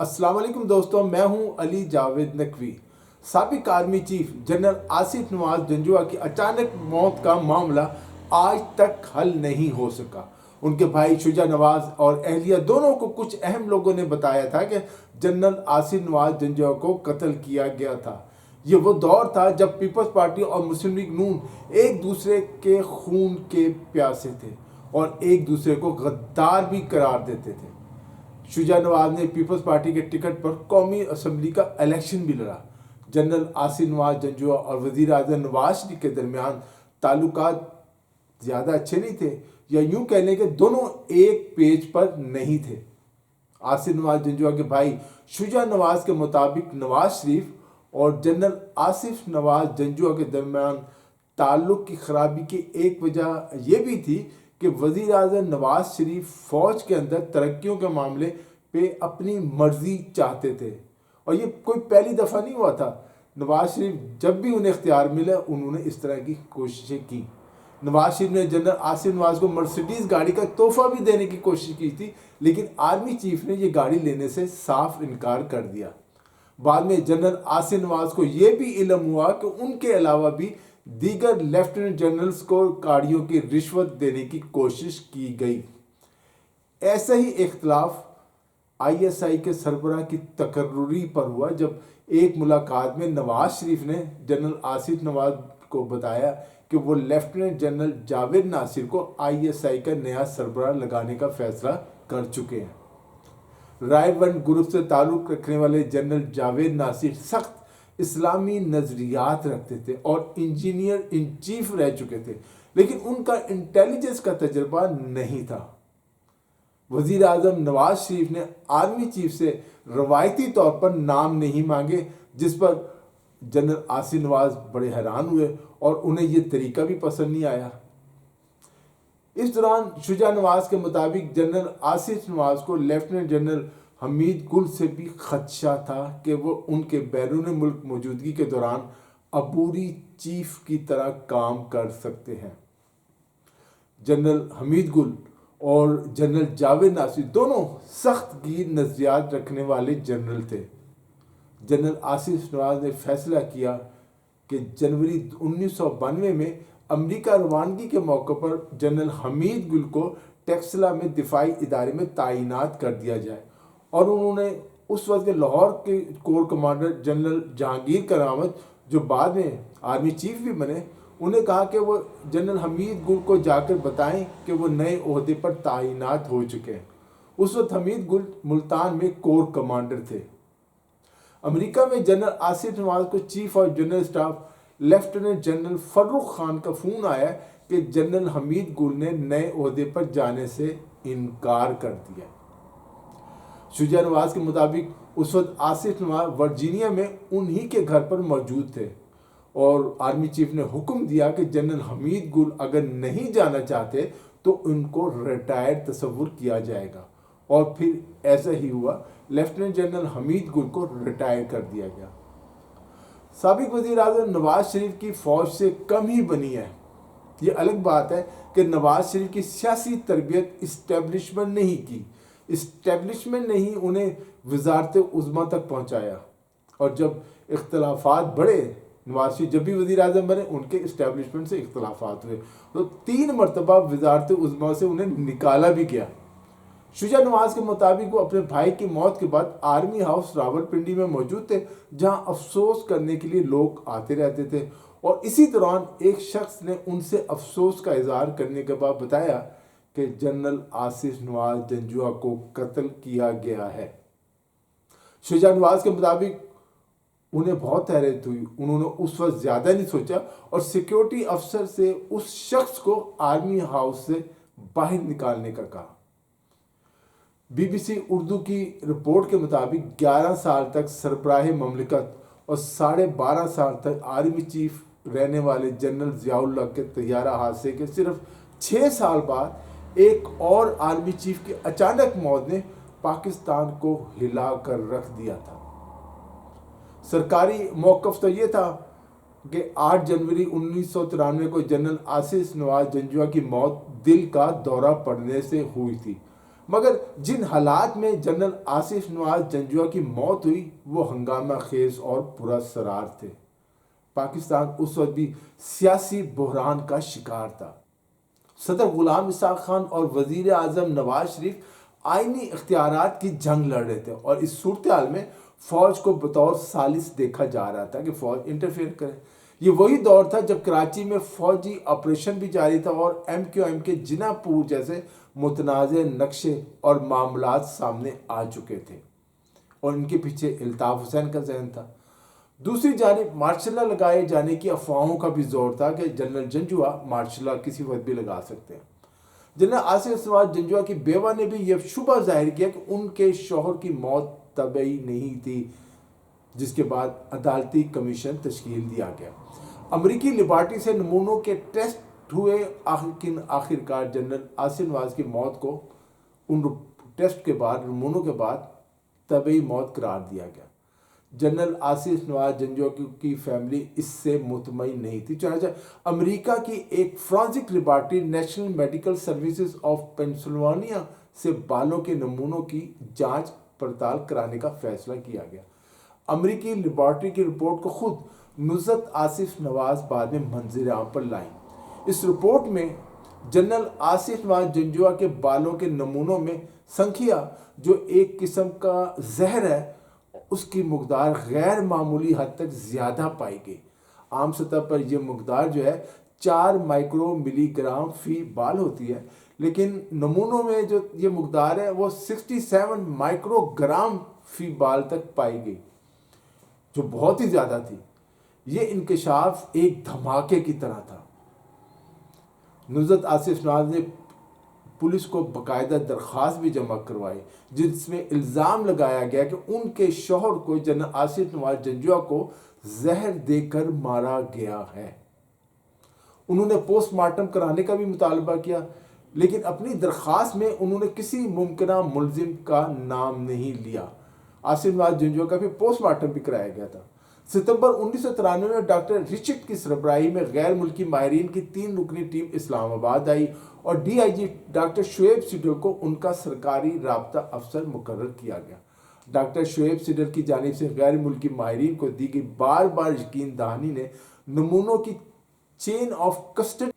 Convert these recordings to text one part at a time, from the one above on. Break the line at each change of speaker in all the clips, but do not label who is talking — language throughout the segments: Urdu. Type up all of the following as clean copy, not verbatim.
السلام علیکم دوستوں، میں ہوں علی جاوید نقوی۔ سابق آرمی چیف جنرل آصف نواز جنجوعہ کی اچانک موت کا معاملہ آج تک حل نہیں ہو سکا۔ ان کے بھائی شجاع نواز اور اہلیہ دونوں کو کچھ اہم لوگوں نے بتایا تھا کہ جنرل آصف نواز جنجوعہ کو قتل کیا گیا تھا۔ یہ وہ دور تھا جب پیپلز پارٹی اور مسلم لیگ نون ایک دوسرے کے خون کے پیاسے تھے اور ایک دوسرے کو غدار بھی قرار دیتے تھے۔ شجاع نواز نے پیپلز پارٹی کے ٹکٹ پر قومی اسمبلی کا الیکشن بھی لڑا۔ جنرل آصف نواز جنجوعہ اور وزیر اعظم نواز شریف کے درمیان تعلقات زیادہ اچھے نہیں تھے، یا یوں کہہ لیں کہ دونوں ایک پیج پر نہیں تھے۔ آصف نواز جنجوعہ کے بھائی شجاع نواز کے مطابق نواز شریف اور جنرل آصف نواز جنجوعہ کے درمیان تعلق کی خرابی کی ایک وجہ یہ بھی تھی کہ وزیر اعظم نواز شریف فوج کے اندر ترقیوں کے معاملے پہ اپنی مرضی چاہتے تھے، اور یہ کوئی پہلی دفعہ نہیں ہوا تھا۔ نواز شریف جب بھی انہیں اختیار ملا انہوں نے اس طرح کی کوششیں کی۔ نواز شریف نے جنرل آصف نواز کو مرسیڈیز گاڑی کا تحفہ بھی دینے کی کوشش کی تھی، لیکن آرمی چیف نے یہ گاڑی لینے سے صاف انکار کر دیا۔ بعد میں جنرل آصف نواز کو یہ بھی علم ہوا کہ ان کے علاوہ بھی دیگر لیفٹیننٹ جنرلز کو گاڑیوں کی رشوت دینے کی کوشش کی گئی۔ ایسا ہی اختلاف آئی ایس آئی کے سربراہ کی تقرری پر ہوا، جب ایک ملاقات میں نواز شریف نے جنرل آصف نواز کو بتایا کہ وہ لیفٹیننٹ جنرل جاوید ناصر کو آئی ایس آئی کا نیا سربراہ لگانے کا فیصلہ کر چکے ہیں۔ رائے ونڈ گروپ سے تعلق رکھنے والے جنرل جاوید ناصر سخت اسلامی نظریات رکھتے تھے اور انجینئر ان چیف رہ چکے تھے، لیکن ان کا انٹیلیجنس کا تجربہ نہیں تھا۔ وزیر اعظم نواز شریف نے آرمی چیف سے روایتی طور پر نام نہیں مانگے، جس پر جنرل آصف نواز بڑے حیران ہوئے اور انہیں یہ طریقہ بھی پسند نہیں آیا۔ اس دوران شجاع نواز کے مطابق جنرل آصف نواز کو لیفٹیننٹ جنرل حمید گل سے بھی خدشہ تھا کہ وہ ان کے بیرون ملک موجودگی کے دوران عبوری چیف کی طرح کام کر سکتے ہیں۔ جنرل حمید گل اور جنرل جاوید ناصر دونوں سخت گیر نظریات رکھنے والے جنرل تھے۔ جنرل آصف نواز نے فیصلہ کیا کہ جنوری 1992 میں امریکہ روانگی کے موقع پر جنرل حمید گل کو ٹیکسلا میں دفاعی ادارے میں تعینات کر دیا جائے، اور انہوں نے اس وقت کے لاہور کے کور کمانڈر جنرل جہانگیر کرامت، جو بعد میں آرمی چیف بھی بنے، انہیں کہا کہ وہ جنرل حمید گل کو جا کر بتائیں کہ وہ نئے عہدے پر تعینات ہو چکے ہیں۔ اس وقت حمید گل ملتان میں کور کمانڈر تھے۔ امریکہ میں جنرل آصف نواز کو chief of general staff lieutenant general Farrukh Khan کا فون آیا کہ جنرل حمید گل نے نئے عہدے پر جانے سے انکار کر دیا۔ شجاع نواز کے مطابق اس وقت آصف نواز ورجینیا میں انہی کے گھر پر موجود تھے، اور آرمی چیف نے حکم دیا کہ جنرل حمید گل اگر نہیں جانا چاہتے تو ان کو ریٹائر تصور کیا جائے گا، اور پھر ایسا ہی ہوا۔ لیفٹیننٹ جنرل حمید گل کو ریٹائر کر دیا گیا۔ سابق وزیر اعظم نواز شریف کی فوج سے کم ہی بنی ہے۔ یہ الگ بات ہے کہ نواز شریف کی سیاسی تربیت اسٹیبلشمنٹ نہیں کی، اسٹیبلشمنٹ نے ہی انہیں وزارت عظمیٰ تک پہنچایا، اور جب اختلافات بڑھے، نواز شریف جب بھی وزیر اعظم بنے ان کے اسٹیبلشمنٹ سے اختلافات ہوئے، تو 3 مرتبہ وزارت عظمیٰ سے انہیں نکالا بھی گیا۔ شجاع نواز کے مطابق وہ اپنے بھائی کی موت کے بعد آرمی ہاؤس راولپنڈی میں موجود تھے، جہاں افسوس کرنے کے لیے لوگ آتے رہتے تھے، اور اسی دوران ایک شخص نے ان سے افسوس کا اظہار کرنے کے بعد بتایا کہ جنرل آصف نواز جنجوعہ کو قتل کیا گیا ہے۔ شجاع نواز کے مطابق انہیں بہت حیرت ہوئی، انہوں نے اس وقت زیادہ نہیں سوچا اور سیکیورٹی افسر سے اس شخص کو آرمی ہاؤس سے باہر نکالنے کا کہا۔ بی بی سی اردو کی رپورٹ کے مطابق 11 سال تک سربراہ مملکت اور 12.5 سال تک آرمی چیف رہنے والے جنرل ضیاء اللہ کے طیارہ حادثے کے صرف 6 سال بعد ایک اور آرمی چیف کی اچانک موت نے پاکستان کو ہلا کر رکھ دیا تھا۔ سرکاری موقف تو یہ تھا کہ 8 جنوری 1993 کو جنرل آصف نواز جنجوعہ کی موت دل کا دورہ پڑنے سے ہوئی تھی، مگر جن حالات میں جنرل آصف نواز جنجوعہ کی موت ہوئی وہ ہنگامہ خیز اور پراسرار تھے۔ پاکستان اس وقت بھی سیاسی بحران کا شکار تھا۔ صدر غلام اسحاق خان اور وزیر اعظم نواز شریف آئینی اختیارات کی جنگ لڑ رہے تھے، اور اس صورتحال میں فوج کو بطور ثالث دیکھا جا رہا تھا کہ فوج انٹرفیئر کرے۔ یہ وہی دور تھا جب کراچی میں فوجی آپریشن بھی جاری تھا اور MQM کے جناح پور جیسے متنازع نقشے اور معاملات سامنے آ چکے تھے، اور ان کے پیچھے الطاف حسین کا ذہن تھا۔ دوسری جانب مارشل لا لگائے جانے کی افواہوں کا بھی زور تھا کہ جنرل جنجوعہ مارشل لا کسی وقت بھی لگا سکتے ہیں۔ جنرل آصف نواز جنجوعہ کی بیوہ نے بھی یہ شبہ ظاہر کیا کہ ان کے شوہر کی موت طبعی نہیں تھی، جس کے بعد عدالتی کمیشن تشکیل دیا گیا۔ امریکی لیبارٹری سے نمونوں کے ٹیسٹ ہوئے، لیکن آخرکار جنرل آصف نواز کی موت کو ان ٹیسٹ کے بعد، نمونوں کے بعد طبعی موت قرار دیا گیا۔ جنرل آصف نواز جنجوعہ کی فیملی اس سے مطمئن نہیں تھی، چنانچہ امریکہ کی ایک forensic laboratory national medical services of Pennsylvania سے بالوں کے نمونوں کی جانچ پڑتال کرانے کا فیصلہ کیا گیا۔ امریکی لیبارٹری کی رپورٹ کو خود نصرت آصف نواز بعد میں منظر عام پر لائیں۔ اس رپورٹ میں جنرل آصف نواز جنجوعہ کے بالوں کے نمونوں میں سنکھیا، جو ایک قسم کا زہر ہے، اس کی مقدار غیر معمولی حد تک زیادہ پائی گئی۔ عام سطح پر یہ مقدار جو ہے 4 مائکرو ملی گرام فی بال ہوتی ہے، لیکن نمونوں میں جو یہ مقدار ہے وہ 67 مائکرو گرام فی بال تک پائی گئی، جو بہت ہی زیادہ تھی۔ یہ انکشاف ایک دھماکے کی طرح تھا۔ نصرت آصف نواز نے پولیس کو باقاعدہ درخواست بھی جمع کروائی، جس میں الزام لگایا گیا کہ ان کے شوہر کو جنرل آصف نواز جنجوعہ کو زہر دے کر مارا گیا ہے۔ انہوں نے پوسٹ مارٹم کرانے کا بھی مطالبہ کیا، لیکن اپنی درخواست میں انہوں نے کسی ممکنہ ملزم کا نام نہیں لیا۔ آصف نواز جنجوعہ کا بھی پوسٹ مارٹم بھی کرایا گیا تھا۔ ستمبر 1993 میں ڈاکٹر رچرڈ کی سربراہی میں غیر ملکی ماہرین کی 3 رکنی ٹیم اسلام آباد آئی اور DIG ڈاکٹر شعیب سیڈل کو ان کا سرکاری رابطہ افسر مقرر کیا گیا۔ ڈاکٹر شعیب سیڈل کی جانب سے غیر ملکی ماہرین کو دی گئی بار بار یقین دہانی نے نمونوں کی chain of custody.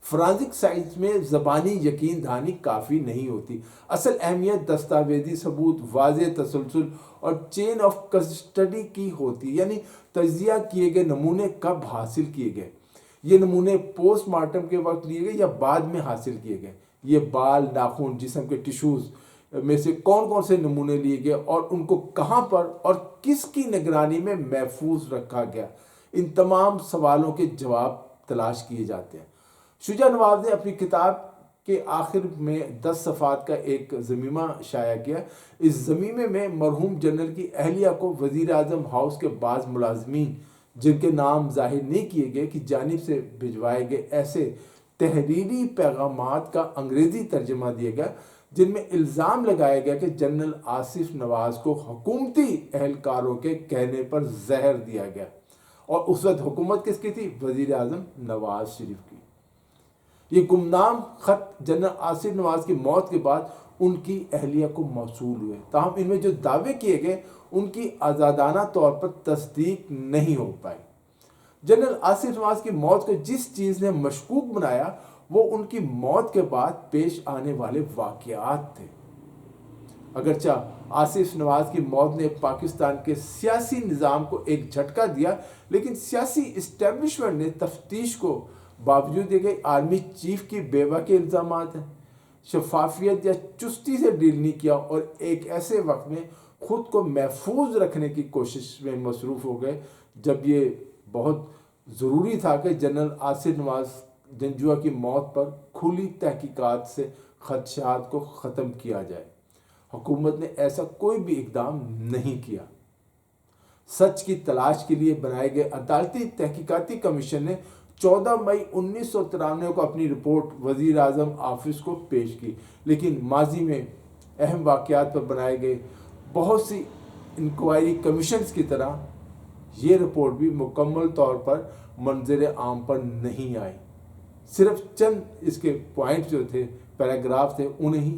Forensic science میں زبانی یقین دہانی کافی نہیں ہوتی، اصل اہمیت دستاویزی ثبوت، واضح تسلسل اور چین آف کسٹڈی کی ہوتی، یعنی تجزیہ کیے گئے نمونے کب حاصل کیے گئے، یہ نمونے پوسٹ مارٹم کے وقت لیے گئے یا بعد میں حاصل کیے گئے، یہ بال، ناخن، جسم کے ٹشوز میں سے کون کون سے نمونے لیے گئے اور ان کو کہاں پر اور کس کی نگرانی میں محفوظ رکھا گیا، ان تمام سوالوں کے جواب تلاش کیے جاتے ہیں۔ شجاع نواب نے اپنی کتاب کے آخر میں 10 صفحات کا ایک ضمیمہ شائع کیا۔ اس ضمیمے میں مرحوم جنرل کی اہلیہ کو وزیر اعظم ہاؤس کے بعض ملازمین، جن کے نام ظاہر نہیں کیے گئے، کی جانب سے بھجوائے گئے ایسے تحریری پیغامات کا انگریزی ترجمہ دیا گیا، جن میں الزام لگایا گیا کہ جنرل آصف نواز کو حکومتی اہلکاروں کے کہنے پر زہر دیا گیا، اور اس وقت حکومت کس کی تھی؟ وزیر اعظم نواز شریف کی۔ یہ گمنام خط جنرل آصف نواز کی موت کے بعد ان کی اہلیہ کو موصول ہوئے، تاہم ان میں جو دعوے کیے گئے ان کی آزادانہ طور پر تصدیق نہیں ہو پائی۔ جنرل آصف نواز کی موت کو جس چیز نے مشکوک بنایا وہ ان کی موت کے بعد پیش آنے والے واقعات تھے۔ اگرچہ آصف نواز کی موت نے پاکستان کے سیاسی نظام کو ایک جھٹکا دیا، لیکن سیاسی اسٹیبلشمنٹ نے تفتیش کو باوجود یہ کہ آرمی چیف کی بیوہ کے الزامات ہیں، شفافیت یا چستی سے ڈیل نہیں کیا، اور ایک ایسے وقت میں خود کو محفوظ رکھنے کی کوشش میں مصروف ہو گئے جب یہ بہت ضروری تھا کہ جنرل آصف نواز جنجوعہ کی موت پر کھلی تحقیقات سے خدشات کو ختم کیا جائے۔ حکومت نے ایسا کوئی بھی اقدام نہیں کیا۔ سچ کی تلاش کے لیے بنائے گئے عدالتی تحقیقاتی کمیشن نے 14 مئی 1993 کو اپنی رپورٹ وزیر اعظم آفس کو پیش کی، لیکن ماضی میں اہم واقعات پر بنائے گئے بہت سی انکوائری کمیشنز کی طرح یہ رپورٹ بھی مکمل طور پر منظر عام پر نہیں آئی۔ صرف چند اس کے پوائنٹ جو تھے، پیراگراف تھے، انہیں ہی